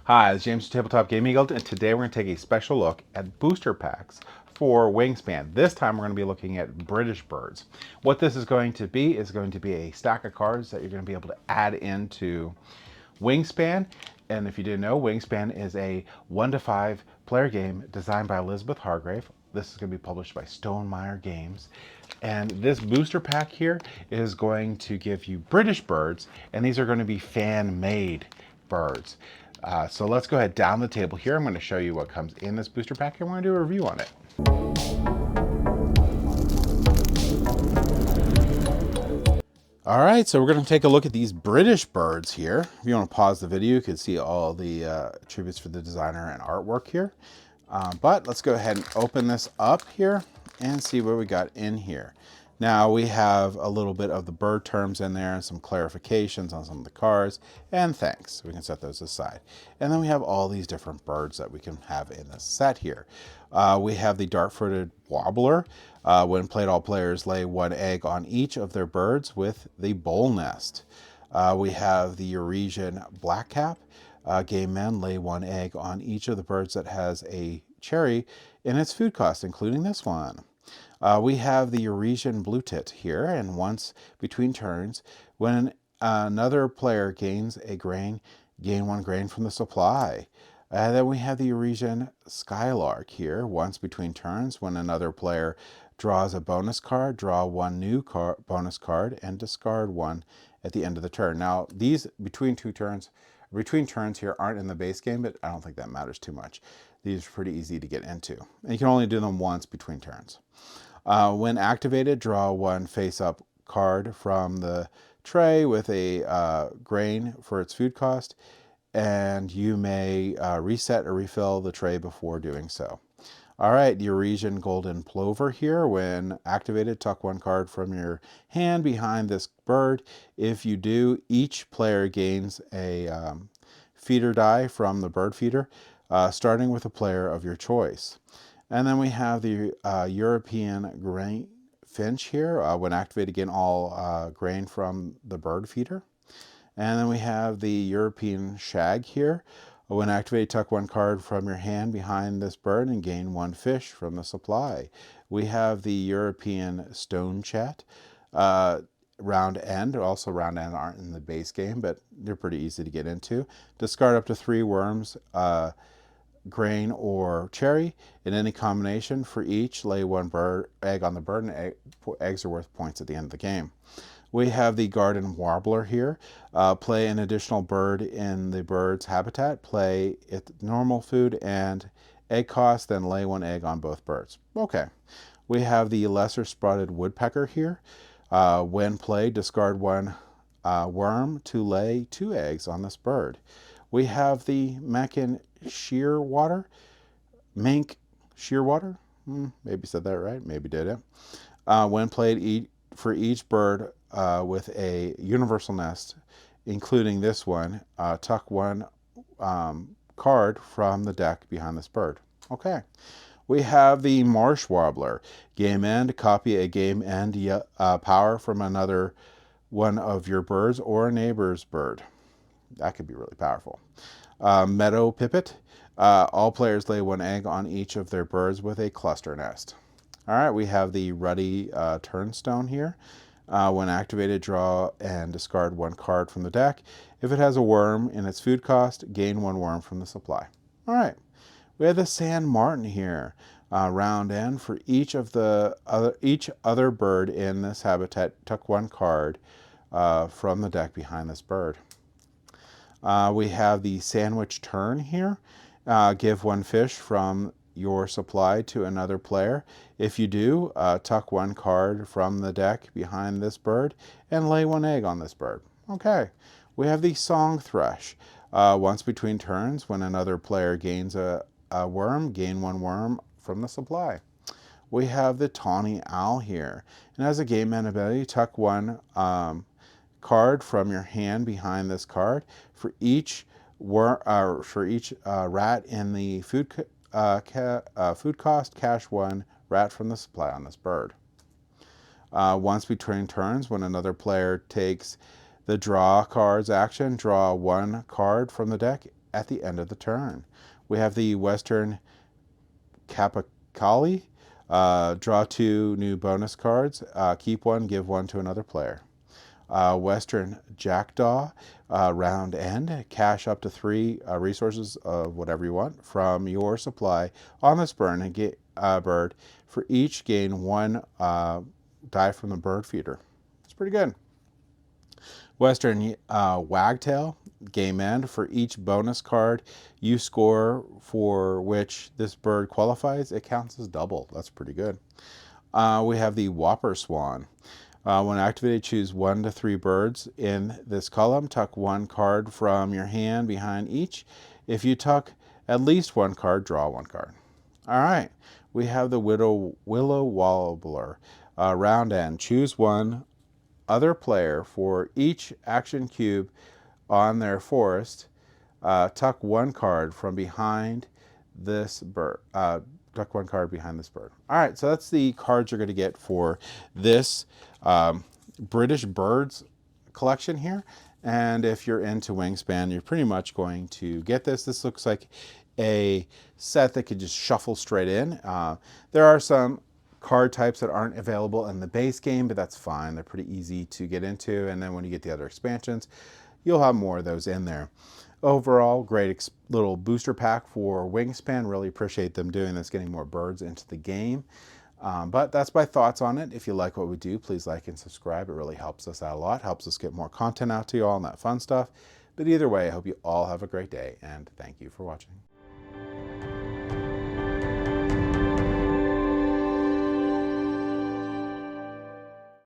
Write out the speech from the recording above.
Hi, this is James from Tabletop Gaming Guild, and today we're going to take a special look at booster packs for Wingspan. This time we're going to be looking at British birds. What this is going to be a stack of cards that you're going to be able to add into Wingspan. And if you didn't know, Wingspan is a 1 to 5 player game designed by Elizabeth Hargrave. This is going to be published by Stonemaier Games. And this booster pack here is going to give you British birds, and these are going to be fan-made birds. So let's go ahead down the table here. I'm going to show you what comes in this booster pack, and we're going to do a review on it. All right, so we're going to take a look at these British birds here. If you want to pause the video, you can see all the attributes for the designer and artwork here. But let's go ahead and open this up here and see what we got in here. Now we have a little bit of the bird terms in there and some clarifications on some of the cards, and thanks. We can set those aside. And then we have all these different birds that we can have in this set here. We have the dark-footed warbler. When played, all players lay 1 egg on each of their birds with the bowl nest. We have the Eurasian blackcap. Game men lay 1 egg on each of the birds that has a cherry in its food cost, including this one. We have the Eurasian blue tit here, and once between turns, when another player gains a grain, gain 1 grain from the supply. Then we have the Eurasian skylark here. Once between turns, when another player draws a bonus card, draw 1 new bonus card and discard 1 at the end of the turn. Now, these between turns here aren't in the base game, but I don't think that matters too much. These are pretty easy to get into. And you can only do them once between turns. When activated, draw 1 face-up card from the tray with a grain for its food cost, and you may reset or refill the tray before doing so. All right, Eurasian golden plover here. When activated, tuck 1 card from your hand behind this bird. If you do, each player gains a feeder die from the bird feeder, starting with a player of your choice. And then we have the European grain finch here. When activated, again, all grain from the bird feeder. And then we have the European shag here. When activated, tuck 1 card from your hand behind this bird and gain 1 fish from the supply. We have the European stone chat. Round end. Also, round end aren't in the base game, but they're pretty easy to get into. Discard up to 3 worms, grain, or cherry in any combination. For each, lay 1 egg on the bird, and eggs are worth points at the end of the game. We have the garden warbler here. Play an additional bird in the bird's habitat. Play its normal food and egg cost, then lay 1 egg on both birds. Okay. We have the lesser spotted woodpecker here. When played, discard 1 worm to lay 2 eggs on this bird. We have the Mink shearwater. Maybe said that right, maybe did it. When played, for each bird with a universal nest, including this one, tuck 1 card from the deck behind this bird. Okay. We have the marsh warbler. Game end, copy a game end power from another one of your birds or a neighbor's bird. That could be really powerful. Meadow pipit. All players lay 1 egg on each of their birds with a cluster nest. All right, we have the ruddy turnstone here. When activated, draw and discard 1 card from the deck. If it has a worm in its food cost, gain 1 worm from the supply. All right, we have the sand martin here. Round end. For each other bird in this habitat, tuck 1 card from the deck behind this bird. We have the sandwich tern here. Give 1 fish from your supply to another player. If you do, tuck 1 card from the deck behind this bird and lay 1 egg on this bird. Okay. We have the song thrush. Once between turns, when another player gains a worm, gain 1 worm from the supply. We have the tawny owl here. And as a game man ability, tuck 1 card from your hand behind this card. For each rat in the food cost, cash 1 rat from the supply on this bird. Once between turns, when another player takes the draw cards action, draw 1 card from the deck at the end of the turn. We have the Western Capercaillie. Draw 2 new bonus cards. Keep 1, give 1 to another player. Western Jackdaw, round end, cash up to 3 resources of whatever you want from your supply on this burn and get a bird. For each, gain 1 die from the bird feeder. It's pretty good. Western Wagtail, game end. For each bonus card you score for which this bird qualifies, it counts as double. That's pretty good. We have the Whopper Swan. When activated, choose 1 to 3 birds in this column. Tuck 1 card from your hand behind each. If you tuck at least 1 card, draw 1 card. All right, we have the Willow Warbler. Round end, choose 1 other player for each action cube on their forest. Tuck 1 card from behind this bird. Tuck 1 card behind this bird. All right, so that's the cards you're going to get for this British birds collection here. And if you're into Wingspan, you're pretty much going to get this. This looks like a set that could just shuffle straight in. There are some card types that aren't available in the base game, but that's fine. They're pretty easy to get into. And then when you get the other expansions, you'll have more of those in there. Overall, great little booster pack for Wingspan. Really appreciate them doing this, getting more birds into the game. But that's my thoughts on it. If you like what we do, please like and subscribe. It really helps us out a lot, helps us get more content out to you all and that fun stuff. But either way, I hope you all have a great day, and thank you for watching.